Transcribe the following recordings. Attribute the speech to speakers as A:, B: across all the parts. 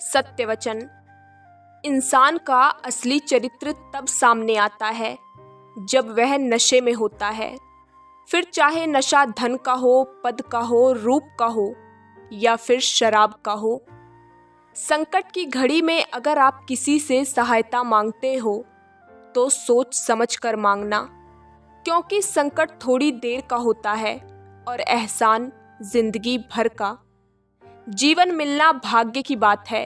A: सत्य वचन। इंसान का असली चरित्र तब सामने आता है जब वह नशे में होता है। फिर चाहे नशा धन का हो, पद का हो, रूप का हो या फिर शराब का हो। संकट की घड़ी में अगर आप किसी से सहायता मांगते हो तो सोच समझ कर मांगना, क्योंकि संकट थोड़ी देर का होता है और एहसान जिंदगी भर का। जीवन मिलना भाग्य की बात है,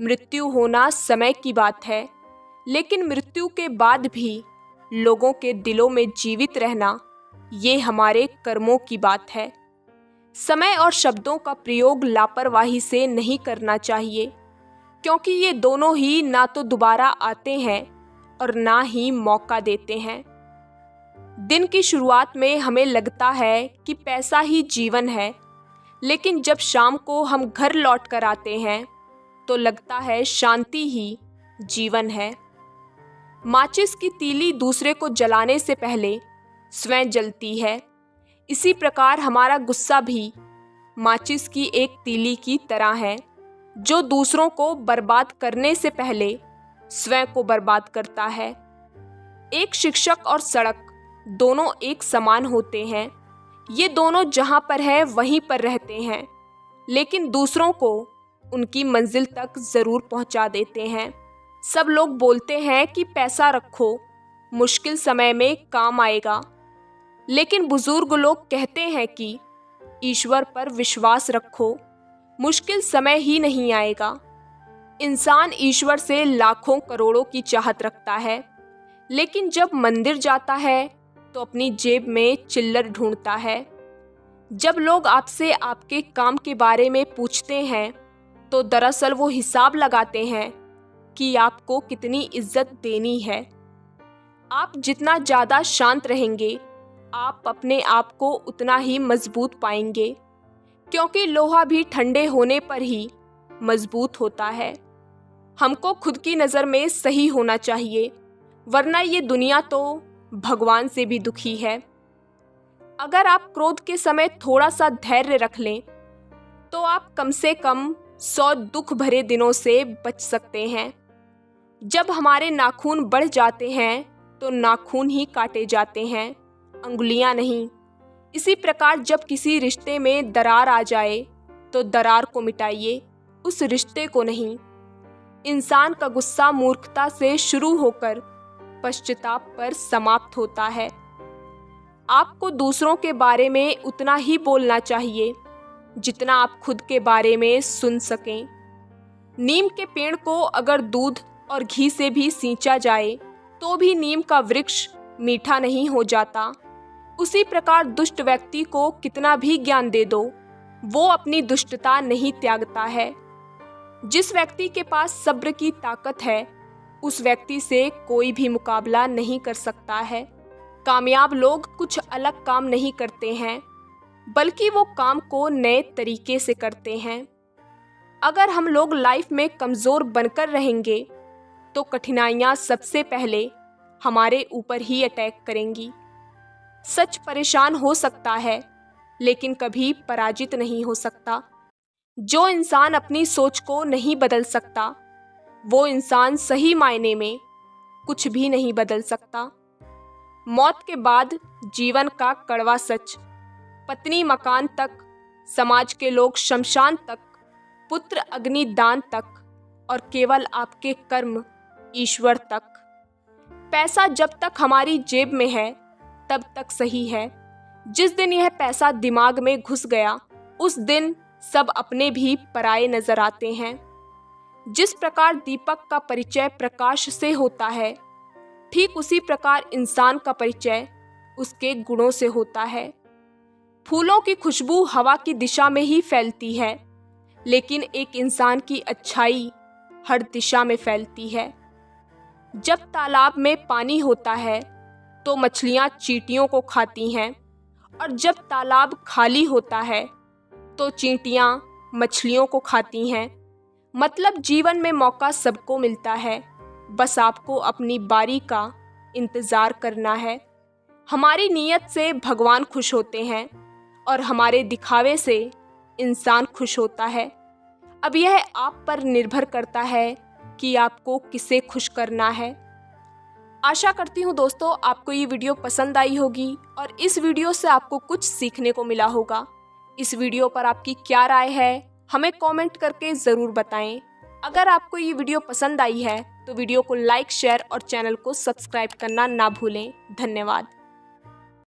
A: मृत्यु होना समय की बात है, लेकिन मृत्यु के बाद भी लोगों के दिलों में जीवित रहना ये हमारे कर्मों की बात है। समय और शब्दों का प्रयोग लापरवाही से नहीं करना चाहिए, क्योंकि ये दोनों ही ना तो दोबारा आते हैं और ना ही मौका देते हैं। दिन की शुरुआत में हमें लगता है कि पैसा ही जीवन है, लेकिन जब शाम को हम घर लौट कर आते हैं तो लगता है शांति ही जीवन है। माचिस की तीली दूसरे को जलाने से पहले स्वयं जलती है। इसी प्रकार हमारा गुस्सा भी माचिस की एक तीली की तरह है, जो दूसरों को बर्बाद करने से पहले स्वयं को बर्बाद करता है। एक शिक्षक और सड़क दोनों एक समान होते हैं। ये दोनों जहाँ पर है वहीं पर रहते हैं, लेकिन दूसरों को उनकी मंजिल तक ज़रूर पहुँचा देते हैं। सब लोग बोलते हैं कि पैसा रखो, मुश्किल समय में काम आएगा, लेकिन बुजुर्ग लोग कहते हैं कि ईश्वर पर विश्वास रखो, मुश्किल समय ही नहीं आएगा। इंसान ईश्वर से लाखों करोड़ों की चाहत रखता है, लेकिन जब मंदिर जाता है तो अपनी जेब में चिल्लर ढूंढता है। जब लोग आपसे आपके काम के बारे में पूछते हैं तो दरअसल वो हिसाब लगाते हैं कि आपको कितनी इज्जत देनी है। आप जितना ज़्यादा शांत रहेंगे, आप अपने आप को उतना ही मजबूत पाएंगे, क्योंकि लोहा भी ठंडे होने पर ही मजबूत होता है। हमको खुद की नज़र में सही होना चाहिए, वरना ये दुनिया तो भगवान से भी दुखी है। अगर आप क्रोध के समय थोड़ा सा धैर्य रख लें तो आप कम से कम 100 दुख भरे दिनों से बच सकते हैं। जब हमारे नाखून बढ़ जाते हैं तो नाखून ही काटे जाते हैं, अंगुलियां नहीं। इसी प्रकार जब किसी रिश्ते में दरार आ जाए तो दरार को मिटाइए, उस रिश्ते को नहीं। इंसान का गुस्सा मूर्खता से शुरू होकर पश्चाताप पर समाप्त होता है। आपको दूसरों के बारे में उतना ही बोलना चाहिए जितना आप खुद के बारे में सुन सकें। नीम के पेड़ को अगर दूध और घी से भी सींचा जाए तो भी नीम का वृक्ष मीठा नहीं हो जाता। उसी प्रकार दुष्ट व्यक्ति को कितना भी ज्ञान दे दो, वो अपनी दुष्टता नहीं त्यागता है। जिस व्यक्ति के पास सब्र की ताकत है, उस व्यक्ति से कोई भी मुकाबला नहीं कर सकता है। कामयाब लोग कुछ अलग काम नहीं करते हैं, बल्कि वो काम को नए तरीके से करते हैं। अगर हम लोग लाइफ में कमज़ोर बनकर रहेंगे तो कठिनाइयाँ सबसे पहले हमारे ऊपर ही अटैक करेंगी। सच परेशान हो सकता है, लेकिन कभी पराजित नहीं हो सकता। जो इंसान अपनी सोच को नहीं बदल सकता, वो इंसान सही मायने में कुछ भी नहीं बदल सकता। मौत के बाद जीवन का कड़वा सच, पत्नी मकान तक, समाज के लोग शमशान तक, पुत्र अग्निदान तक, और केवल आपके कर्म ईश्वर तक। पैसा जब तक हमारी जेब में है तब तक सही है। जिस दिन यह पैसा दिमाग में घुस गया, उस दिन सब अपने भी पराये नजर आते हैं। जिस प्रकार दीपक का परिचय प्रकाश से होता है, ठीक उसी प्रकार इंसान का परिचय उसके गुणों से होता है। फूलों की खुशबू हवा की दिशा में ही फैलती है, लेकिन एक इंसान की अच्छाई हर दिशा में फैलती है। जब तालाब में पानी होता है तो मछलियाँ चींटियों को खाती हैं, और जब तालाब खाली होता है तो चींटियाँ मछलियों को खाती हैं। मतलब जीवन में मौका सबको मिलता है, बस आपको अपनी बारी का इंतज़ार करना है। हमारी नीयत से भगवान खुश होते हैं और हमारे दिखावे से इंसान खुश होता है। अब यह आप पर निर्भर करता है कि आपको किसे खुश करना है। आशा करती हूँ दोस्तों आपको ये वीडियो पसंद आई होगी और इस वीडियो से आपको कुछ सीखने को मिला होगा। इस वीडियो पर आपकी क्या राय है हमें कमेंट करके ज़रूर बताएं। अगर आपको ये वीडियो पसंद आई है तो वीडियो को लाइक, शेयर और चैनल को सब्सक्राइब करना ना भूलें। धन्यवाद।